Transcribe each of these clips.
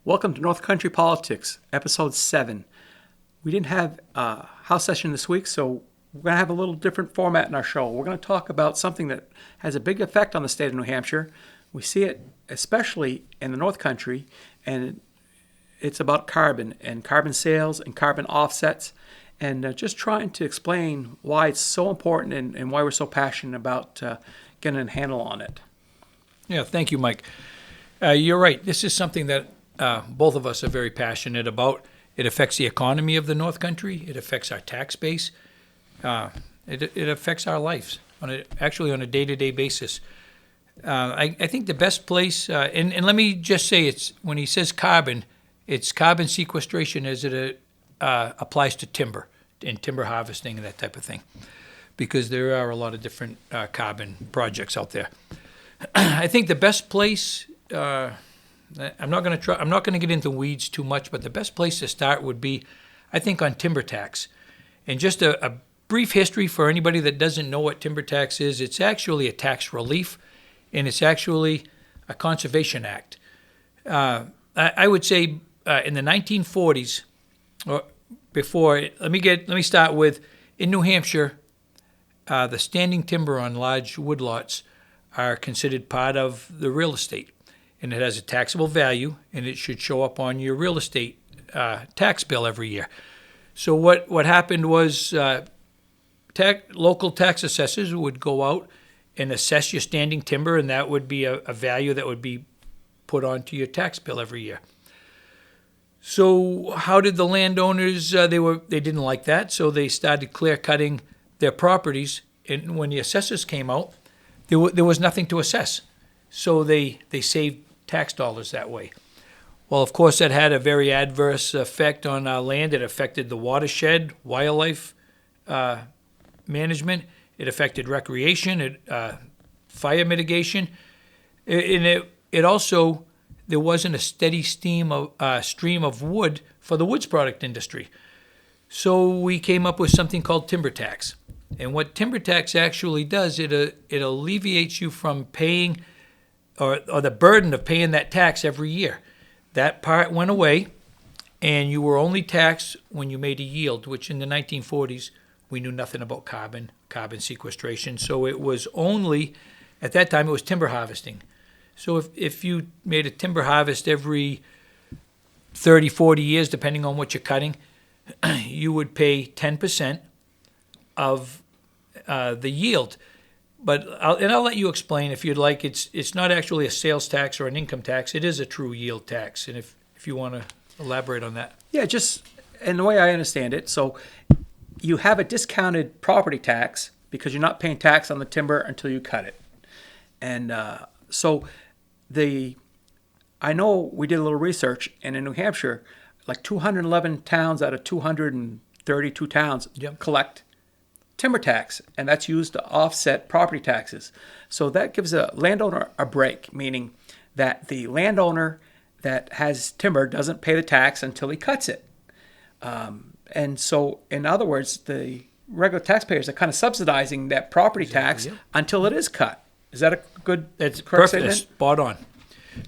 Welcome to North Country Politics, Episode 7. We didn't have a house session this week, so we're going to have a little different format in our show. We're going to talk about something that has a big effect on the state of New Hampshire. We see it especially in the North Country, and it's about carbon and carbon sales and carbon offsets, and just trying to explain why it's so important and why we're so passionate about getting a handle on it. Yeah, thank you, Mike. You're right. This is something that both of us are very passionate about. It affects the economy of the North Country. It affects our tax base. It affects our lives actually on a day-to-day basis. I think the best place, and let me just say, it's when he says carbon, it's carbon sequestration as it applies to timber and timber harvesting and that type of thing, because there are a lot of different carbon projects out there. I think the best place. I'm not going to get into weeds too much, but the best place to start would be, I think, on timber tax. And just a brief history for anybody that doesn't know what timber tax is. It's actually a tax relief, and it's actually a conservation act. I would say in the 1940s or before. Let me start with, in New Hampshire, the standing timber on large woodlots are considered part of the real estate. And it has a taxable value, and it should show up on your real estate tax bill every year. So what happened was local tax assessors would go out and assess your standing timber, and that would be a value that would be put onto your tax bill every year. So how did the landowners, they didn't like that, so they started clear cutting their properties, and when the assessors came out, there was nothing to assess. So they saved tax dollars that way. Well, of course, that had a very adverse effect on our land. It affected the watershed, wildlife management. It affected recreation, fire mitigation. And it also, there wasn't a steady stream of wood for the woods product industry. So we came up with something called timber tax. And what timber tax actually does, it alleviates you from paying or the burden of paying that tax every year. That part went away, and you were only taxed when you made a yield, which in the 1940s, we knew nothing about carbon sequestration. So it was only, at that time, it was timber harvesting. So if you made a timber harvest every 30, 40 years, depending on what you're cutting, you would pay 10% of the yield. But I'll let you explain if you'd like. It's not actually a sales tax or an income tax. It is a true yield tax. And if you want to elaborate on that. Yeah, just in the way I understand it. So you have a discounted property tax because you're not paying tax on the timber until you cut it. And so I know we did a little research, and in New Hampshire, like 211 towns out of 232 towns collect timber tax, and that's used to offset property taxes. So that gives a landowner a break, meaning that the landowner that has timber doesn't pay the tax until he cuts it. And so, in other words, the regular taxpayers are kind of subsidizing that property tax until it is cut. Is that a good, That's correct perfect. statement? Spot on.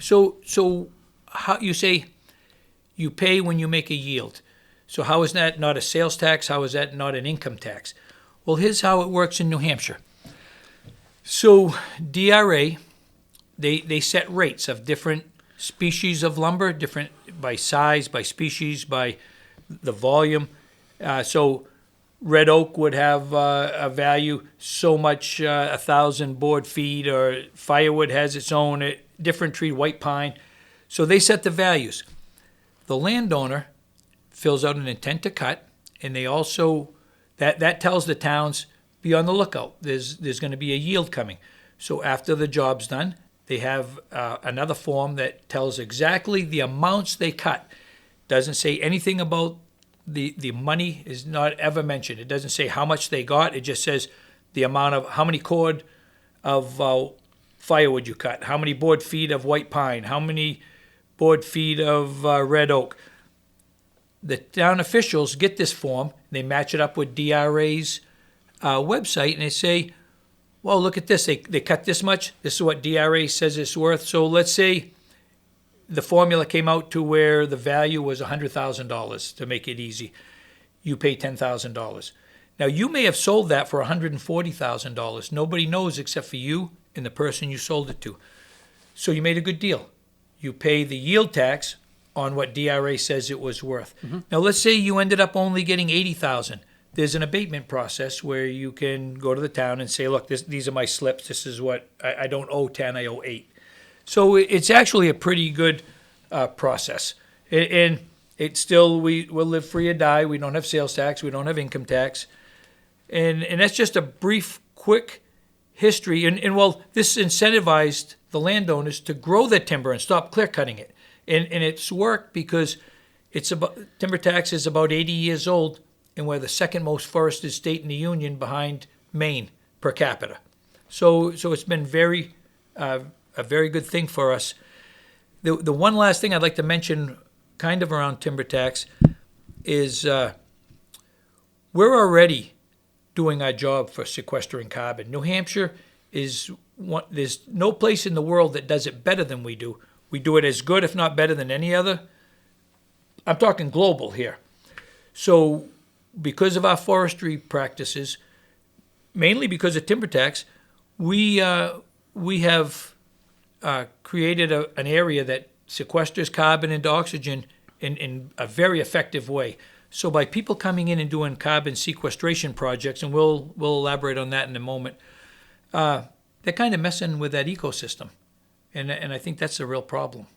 So how you say you pay when you make a yield. So how is that not a sales tax? How is that not an income tax? Well, here's how it works in New Hampshire. So DRA, they set rates of different species of lumber, different by size, by species, by the volume. So red oak would have a value so much, 1,000 board feet, or firewood has its own, different tree, white pine. So they set the values. The landowner fills out an intent to cut, and they also That tells the towns, be on the lookout. There's going to be a yield coming. So after the job's done, they have another form that tells exactly the amounts they cut. Doesn't say anything about the money, is not ever mentioned. It doesn't say how much they got. It just says the amount of how many cord of firewood you cut, how many board feet of white pine, how many board feet of red oak. The town officials get this form, they match it up with DRA's website, and they say, well, look at this. They cut this much. This is what DRA says it's worth. So let's say the formula came out to where the value was $100,000 to make it easy. You pay $10,000. Now, you may have sold that for $140,000. Nobody knows except for you and the person you sold it to. So you made a good deal. You pay the yield tax on what DRA says it was worth. Now, let's say you ended up only getting $80,000. There's an abatement process where you can go to the town and say, look, these are my slips. This is what I don't owe 10, I owe 8. So it's actually a pretty good process. And it's still, we'll live free or die. We don't have sales tax. We don't have income tax. And that's just a brief, quick history. And well, this incentivized the landowners to grow their timber and stop clear cutting it. And it's worked because timber tax is about 80 years old, and we're the second most forested state in the union behind Maine per capita. So it's been a very good thing for us. The one last thing I'd like to mention kind of around timber tax is we're already doing our job for sequestering carbon. New Hampshire is one, there's no place in the world that does it better than we do. We do it as good, if not better, than any other. I'm talking global here. So because of our forestry practices, mainly because of timber tax, we have created an area that sequesters carbon into oxygen in a very effective way. So by people coming in and doing carbon sequestration projects, and we'll elaborate on that in a moment, they're kind of messing with that ecosystem. And I think that's a real problem.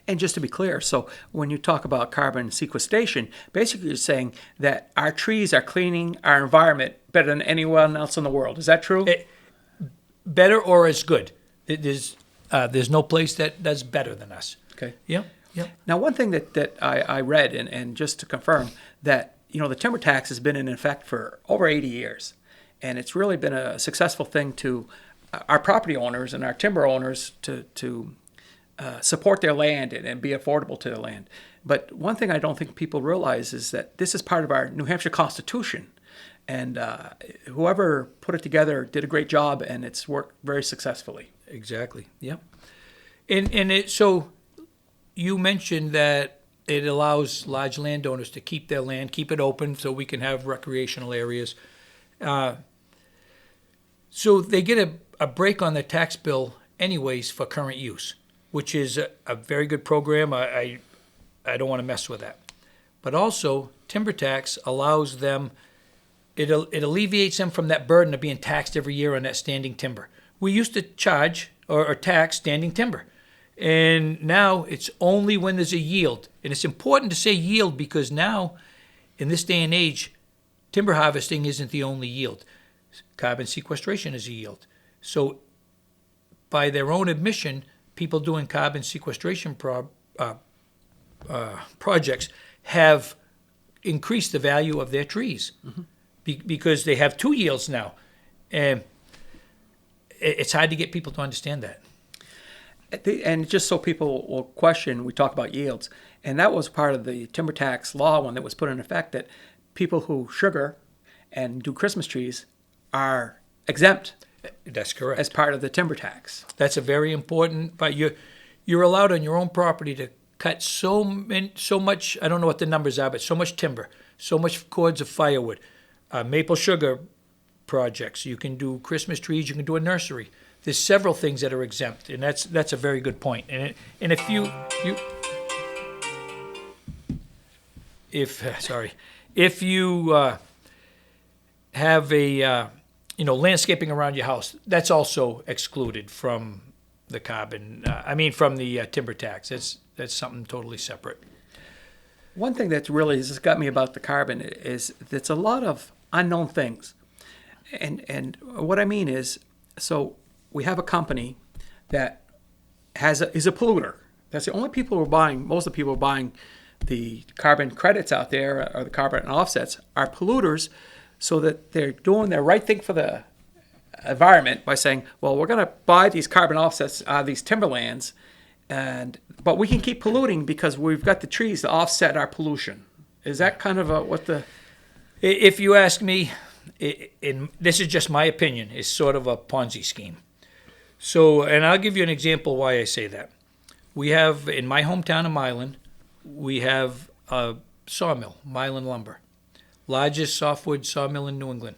And just to be clear, so when you talk about carbon sequestration, basically you're saying that our trees are cleaning our environment better than anyone else in the world. Is that true? Better or as good. There's no place that does better than us. Okay. Yep. Now, one thing that I read, and just to confirm, that the timber tax has been in effect for over 80 years, and it's really been a successful thing to our property owners and our timber owners to support their land and be affordable to their land. But one thing I don't think people realize is that this is part of our New Hampshire Constitution, and whoever put it together did a great job, and it's worked very successfully. Exactly. Yep. So you mentioned that it allows large landowners to keep their land, keep it open so we can have recreational areas. So they get a break on their tax bill anyways for current use, which is a very good program. I don't want to mess with that. But also, timber tax allows them, it alleviates them from that burden of being taxed every year on that standing timber. We used to charge or tax standing timber. And now it's only when there's a yield. And it's important to say yield because now, in this day and age, timber harvesting isn't the only yield. Carbon sequestration is a yield. So by their own admission, people doing carbon sequestration projects have increased the value of their trees because they have two yields now. And it's hard to get people to understand that. And just so people will question, we talk about yields, and that was part of the timber tax law when it was put in effect, that people who sugar and do Christmas trees are exempt. That's correct. As part of the timber tax. That's a very important, but you're allowed on your own property to cut so much, I don't know what the numbers are, but so much timber, so much cords of firewood, maple sugar projects. You can do Christmas trees, you can do a nursery. There's several things that are exempt, and that's a very good point. And if you have a landscaping around your house, that's also excluded from the carbon. From the timber tax. That's something totally separate. One thing that really has got me about the carbon is it's a lot of unknown things, and what I mean is, so we have a company that is a polluter. That's the only people who are buying. Most of the people who are buying the carbon credits out there, or the carbon offsets, are polluters, so that they're doing the right thing for the environment by saying, well, we're going to buy these carbon offsets out of these timberlands, but we can keep polluting because we've got the trees to offset our pollution. Is that kind of what the... If you ask me, this is just my opinion, it's sort of a Ponzi scheme. So, and I'll give you an example why I say that. We have, in my hometown of Milan, we have a sawmill, Milan Lumber, largest softwood sawmill in New England.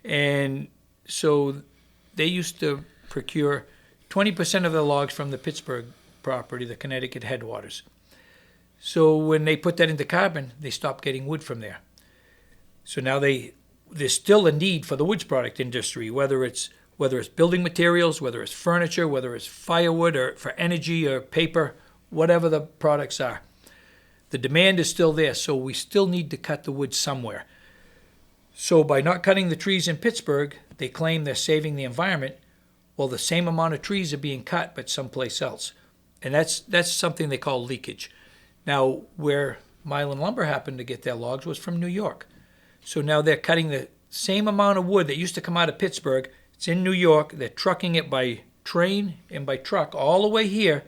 And so they used to procure 20% of the logs from the Pittsburgh property, the Connecticut headwaters. So when they put that into carbon, they stopped getting wood from there. So now there's still a need for the woods product industry, whether it's building materials, whether it's furniture, whether it's firewood or for energy or paper, whatever the products are. The demand is still there, so we still need to cut the wood somewhere. So by not cutting the trees in Pittsburgh, they claim they're saving the environment. Well, the same amount of trees are being cut, but someplace else. And that's something they call leakage. Now, where Milan Lumber happened to get their logs was from New York. So now they're cutting the same amount of wood that used to come out of Pittsburgh. It's in New York. They're trucking it by train and by truck all the way here.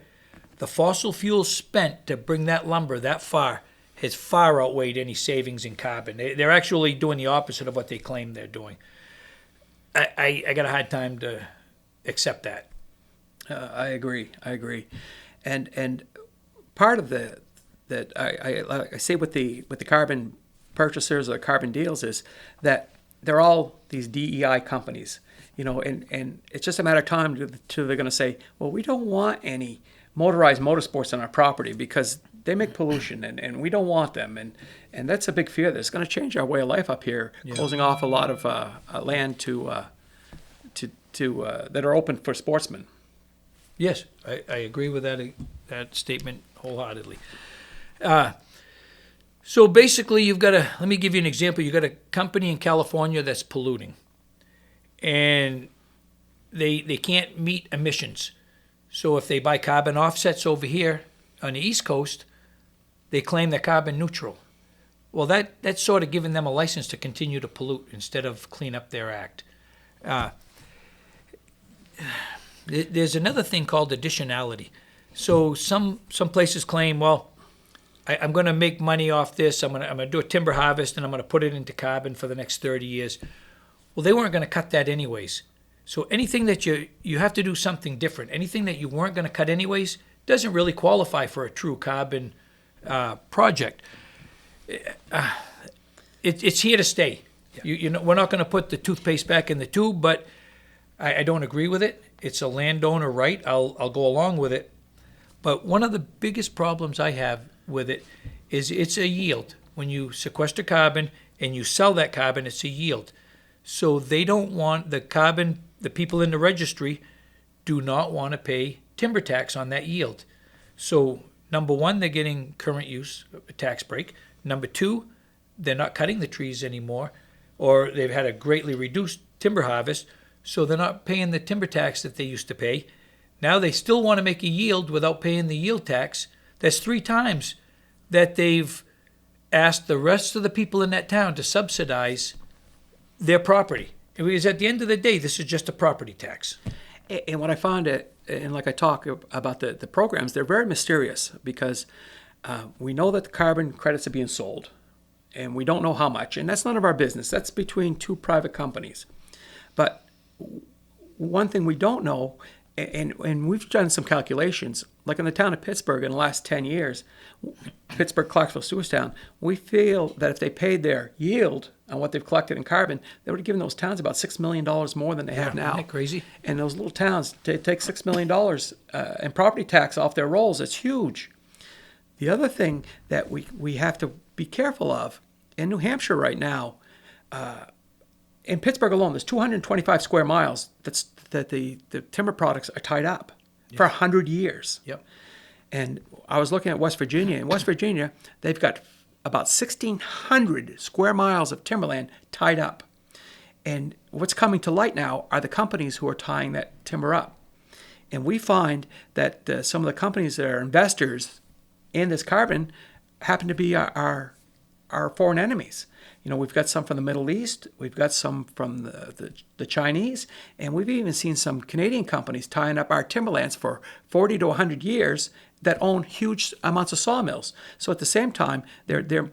The fossil fuel spent to bring that lumber that far has far outweighed any savings in carbon. They're actually doing the opposite of what they claim they're doing. I got a hard time to accept that. I agree. And part of that I say with the carbon purchasers or carbon deals is that they're all these DEI companies, and it's just a matter of time till they're going to say, well, we don't want any motorized motorsports on our property because they make pollution and we don't want them. And that's a big fear that's going to change our way of life up here, closing off a lot of land to that are open for sportsmen. Yes, I agree with that statement wholeheartedly. So basically, let me give you an example. You've got a company in California that's polluting, and they can't meet emissions. So if they buy carbon offsets over here on the East Coast, they claim they're carbon neutral. Well, that's sort of giving them a license to continue to pollute instead of clean up their act. There's another thing called additionality. So some places claim, well, I'm going to make money off this. I'm going to do a timber harvest and I'm going to put it into carbon for the next 30 years. Well, they weren't going to cut that anyways. So anything that you have to do something different. Anything that you weren't going to cut anyways doesn't really qualify for a true carbon project. It's here to stay. Yeah. We're not going to put the toothpaste back in the tube, but I don't agree with it. It's a landowner right. I'll go along with it. But one of the biggest problems I have with it is it's a yield. When you sequester carbon and you sell that carbon, it's a yield. So they don't want the people in the registry do not want to pay timber tax on that yield. So number one, they're getting current use tax break. Number two, they're not cutting the trees anymore, or they've had a greatly reduced timber harvest, so they're not paying the timber tax that they used to pay. Now they still want to make a yield without paying the yield tax. That's 3 times that they've asked the rest of the people in that town to subsidize their property. Because at the end of the day, this is just a property tax. And what I found, and like I talk about the programs, they're very mysterious because we know that the carbon credits are being sold, and we don't know how much. And that's none of our business. That's between 2 private companies. But one thing we don't know, and we've done some calculations, like in the town of Pittsburgh in the last 10 years, Pittsburgh, Clarksville, Stewartstown, we feel that if they paid their yield on what they've collected in carbon, they would have given those towns about $6 million more than they have now. Isn't that crazy? And those little towns, to take $6 million in property tax off their rolls, it's huge. The other thing that we have to be careful of, in New Hampshire right now, in Pittsburgh alone, there's 225 square miles that the timber products are tied up for 100 years. Yep. And I was looking at West Virginia. In West Virginia, they've got about 1,600 square miles of timberland tied up. And what's coming to light now are the companies who are tying that timber up. And we find that some of the companies that are investors in this carbon happen to be our foreign enemies. We've got some from the Middle East, we've got some from the Chinese, and we've even seen some Canadian companies tying up our timberlands for 40 to 100 years that own huge amounts of sawmills. So at the same time, they're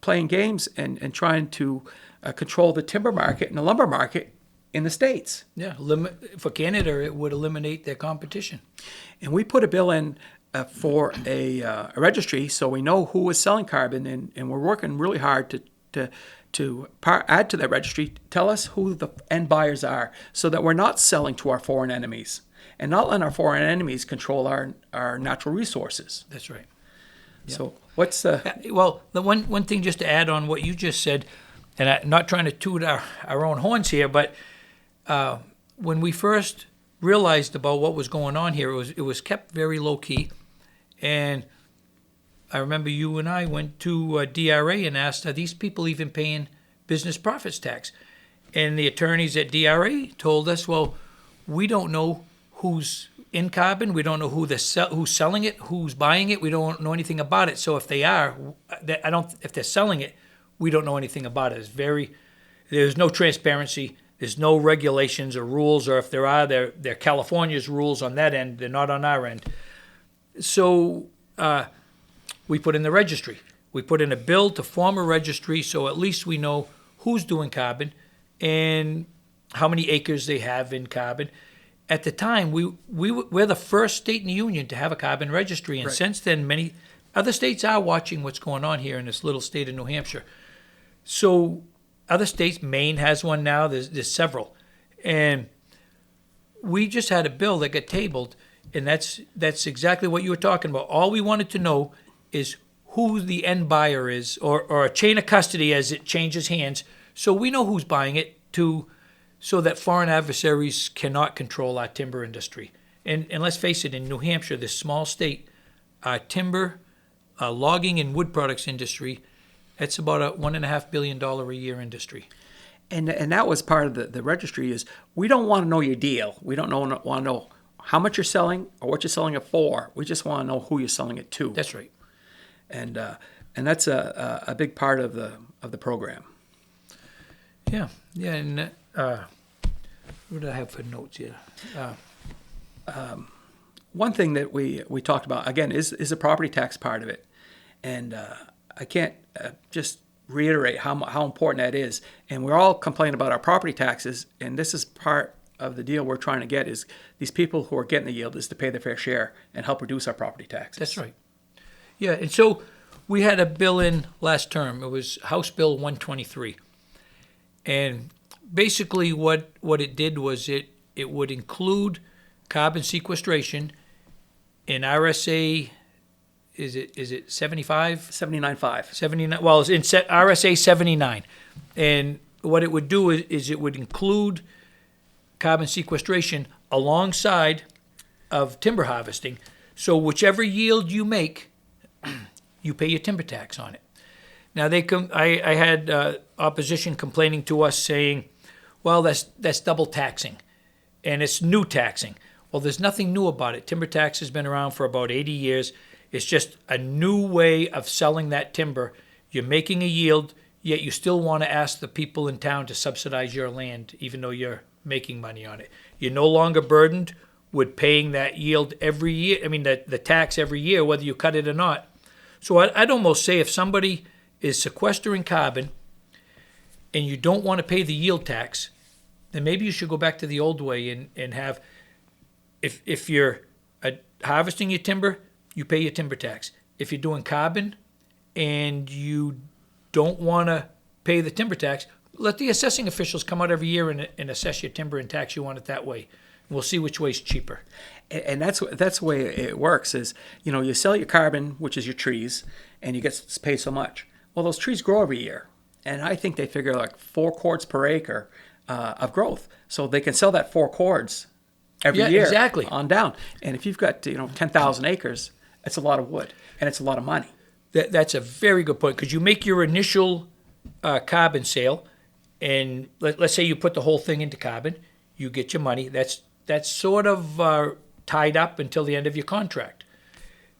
playing games and trying to control the timber market and the lumber market in the States. Yeah, for Canada, it would eliminate their competition. And we put a bill in for a registry, so we know who is selling carbon, and we're working really hard to add to that registry. Tell us who the end buyers are, so that we're not selling to our foreign enemies, and not letting our foreign enemies control our natural resources. That's right. So what's the... Well, the one thing just to add on what you just said, and I'm not trying to toot our own horns here, but when we first realized about what was going on here, it was kept very low key, and I remember you and I went to DRA and asked, are these people even paying business profits tax? And the attorneys at DRA told us, well, we don't know who's in carbon, we don't know who's selling it, who's buying it, we don't know anything about it. So if they are, if they're selling it, we don't know anything about it. There's no transparency. There's no regulations or rules, or if there are, they're California's rules on that end. They're not on our end. So we put in the registry. We put in a bill to form a registry, so at least we know who's doing carbon and how many acres they have in carbon. At the time, we're the first state in the union to have a carbon registry, and since then, many other states are watching what's going on here in this little state of New Hampshire. So other states, Maine has one now, there's several. And we just had a bill that got tabled, and that's exactly what you were talking about. All we wanted to know is who the end buyer is, or a chain of custody as it changes hands, so we know who's buying it, so that foreign adversaries cannot control our timber industry. And let's face it, in New Hampshire, this small state, our timber, logging and wood products industry, it's about a $1.5 billion a year industry. And that was part of the registry. Is we don't want to know your deal. We don't want to know how much you're selling or what you're selling it for. We just want to know who you're selling it to. That's right. And that's a big part of the program. Yeah, and what do I have for notes here? One thing that we talked about again is the property tax part of it, and I can't just reiterate how important that is. And we're all complaining about our property taxes, and this is part of the deal we're trying to get, is these people who are getting the yield is to pay their fair share and help reduce our property taxes. That's right. Yeah, and so we had a bill in last term. It was House Bill 123. And basically what it did was it would include carbon sequestration in RSA, is it 75? 79.5. 79, well, it's in RSA 79. And what it would do is it would include carbon sequestration alongside of timber harvesting. So whichever yield you make, you pay your timber tax on it. Now I had opposition complaining to us saying, well, that's double taxing, and it's new taxing. Well, there's nothing new about it. Timber tax has been around for about 80 years. It's just a new way of selling that timber. You're making a yield, yet you still want to ask the people in town to subsidize your land, even though you're making money on it. You're no longer burdened with paying that yield every year. I mean, the tax every year, whether you cut it or not. So I'd almost say if somebody is sequestering carbon and you don't want to pay the yield tax, then maybe you should go back to the old way and have, if you're harvesting your timber, you pay your timber tax. If you're doing carbon and you don't want to pay the timber tax, let the assessing officials come out every year and assess your timber and tax you on it that way. We'll see which way's cheaper. And that's the way it works is, you sell your carbon, which is your trees, and you get paid so much. Well, those trees grow every year. And I think they figure like 4 cords per acre of growth. So they can sell that 4 cords every year exactly. on down. And if you've got 10,000 acres, it's a lot of wood and it's a lot of money. That's a very good point, because you make your initial carbon sale, and let's say you put the whole thing into carbon, you get your money. That's sort of tied up until the end of your contract.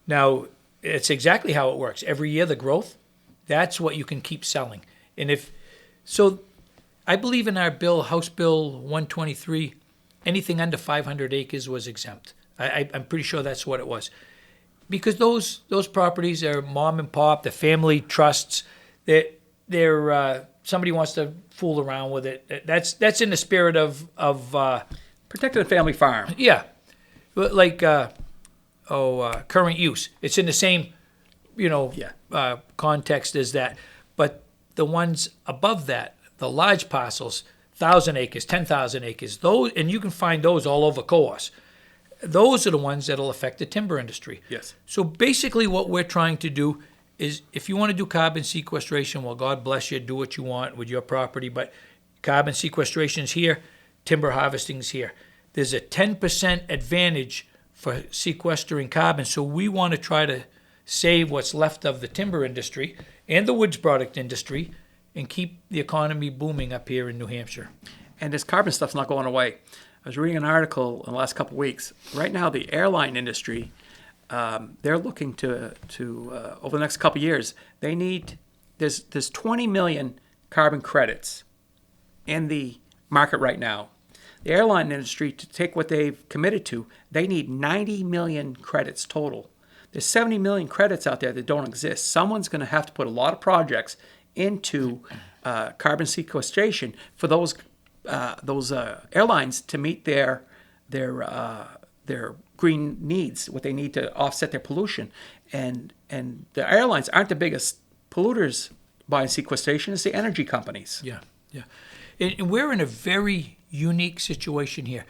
Now, it's exactly how it works. Every year, the growth, that's what you can keep selling. And so I believe in our bill, House Bill 123, anything under 500 acres was exempt. I'm pretty sure that's what it was. Because those properties are mom and pop, the family trusts, they're somebody wants to fool around with it. That's in the spirit of Protecting a family farm. yeah, like current use. It's in the same, context as that. But the ones above that, the large parcels, 1,000 acres, 10,000 acres, those, and you can find those all over COAS. Those are the ones that'll affect the timber industry. Yes. So basically what we're trying to do is, if you want to do carbon sequestration, well, God bless you, do what you want with your property, but carbon sequestration's here, timber harvesting's here. There's a 10% advantage for sequestering carbon, so we want to try to save what's left of the timber industry and the woods product industry and keep the economy booming up here in New Hampshire. And this carbon stuff's not going away. I was reading an article in the last couple of weeks. Right now, the airline industry, they're looking to over the next couple of years, they need, there's 20 million carbon credits in the market right now. The airline industry, to take what they've committed to, they need 90 million credits total. There's 70 million credits out there that don't exist. Someone's going to have to put a lot of projects into carbon sequestration for those airlines to meet their green needs, what they need to offset their pollution. And the airlines aren't the biggest polluters by sequestration, it's the energy companies. Yeah. And we're in a very unique situation here.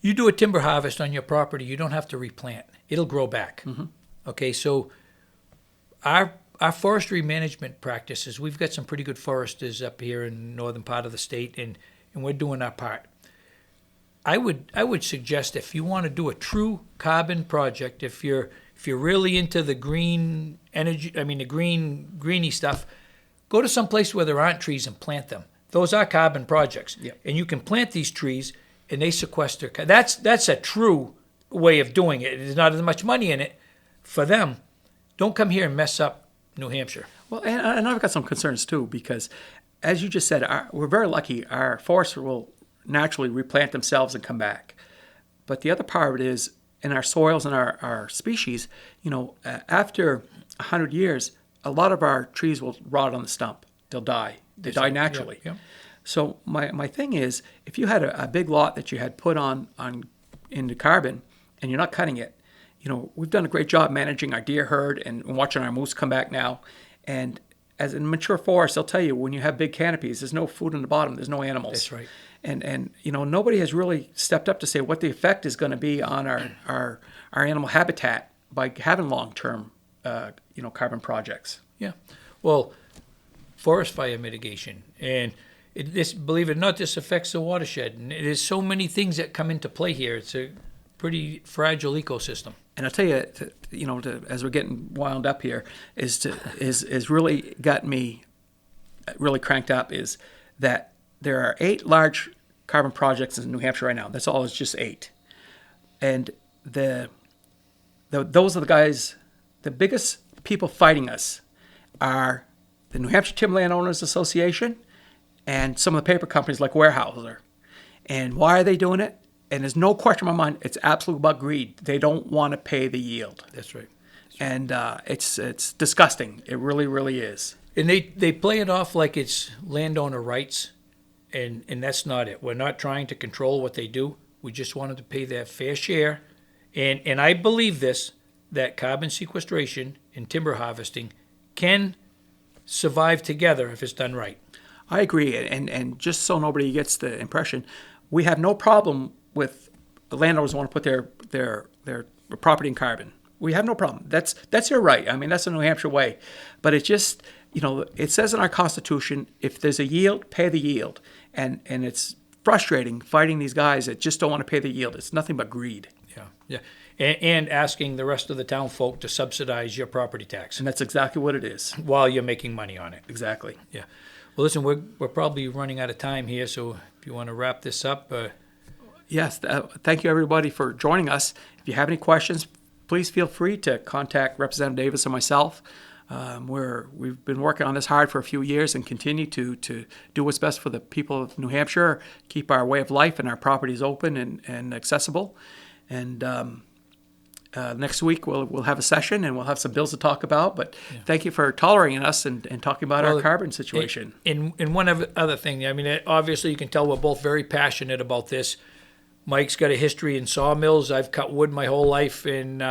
You do a timber harvest on your property, you don't have to replant. It'll grow back. Mm-hmm. Okay, so our forestry management practices, we've got some pretty good foresters up here in the northern part of the state, and we're doing our part. I would suggest, if you want to do a true carbon project, if you're really into the green energy, the greeny stuff, go to some place where there aren't trees and plant them. Those are carbon projects. Yep. And you can plant these trees and they sequester. That's a true way of doing it. There's not as much money in it for them. Don't come here and mess up New Hampshire. Well, and I've got some concerns too, because as you just said, we're very lucky. Our forests will naturally replant themselves and come back. But the other part of it is, in our soils and our species, after 100 years, a lot of our trees will rot on the stump. They'll die. They die naturally. Yeah. So my thing is, if you had a big lot that you had put on into carbon and you're not cutting it, we've done a great job managing our deer herd and watching our moose come back now. And as in mature forest, they'll tell you, when you have big canopies, there's no food in the bottom, there's no animals. That's right. And nobody has really stepped up to say what the effect is going to be on our animal habitat by having long-term carbon projects. Yeah. Well, forest fire mitigation, and believe it or not, this affects the watershed, and there's so many things that come into play here. It's a pretty fragile ecosystem. And I'll tell you, as we're getting wound up here, is really got me really cranked up is that there are 8 large carbon projects in New Hampshire right now. That's all. It's just 8, and those are the guys. The biggest people fighting us are the New Hampshire Timberland Owners Association and some of the paper companies like Weyerhaeuser. And why are they doing it? And there's no question in my mind, it's absolutely about greed. They don't want to pay the yield. That's right. And it's disgusting. It really, really is. And they play it off like it's landowner rights, and that's not it. We're not trying to control what they do. We just want them to pay their fair share. And I believe this, that carbon sequestration and timber harvesting can survive together if it's done right. I agree. And just so nobody gets the impression, we have no problem with the landowners want to put their property in carbon. We have no problem. That's their right. I mean, that's the New Hampshire way. But it just, it says in our Constitution, if there's a yield, pay the yield. And it's frustrating fighting these guys that just don't want to pay the yield. It's nothing but greed. Yeah. And asking the rest of the town folk to subsidize your property tax. And that's exactly what it is. While you're making money on it. Exactly. Yeah. Well, listen, we're probably running out of time here, so if you want to wrap this up. Yes. Thank you, everybody, for joining us. If you have any questions, please feel free to contact Representative Davis or myself. We've been working on this hard for a few years and continue to do what's best for the people of New Hampshire, keep our way of life and our properties open and accessible. And next week we'll have a session and we'll have some bills to talk about. But thank you for tolerating us and talking about our carbon situation. And one other thing, I mean, obviously you can tell we're both very passionate about this. Mike's got a history in sawmills. I've cut wood my whole life, and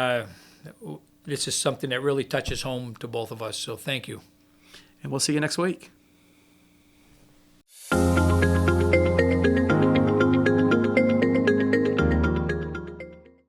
this is something that really touches home to both of us. So thank you. And we'll see you next week.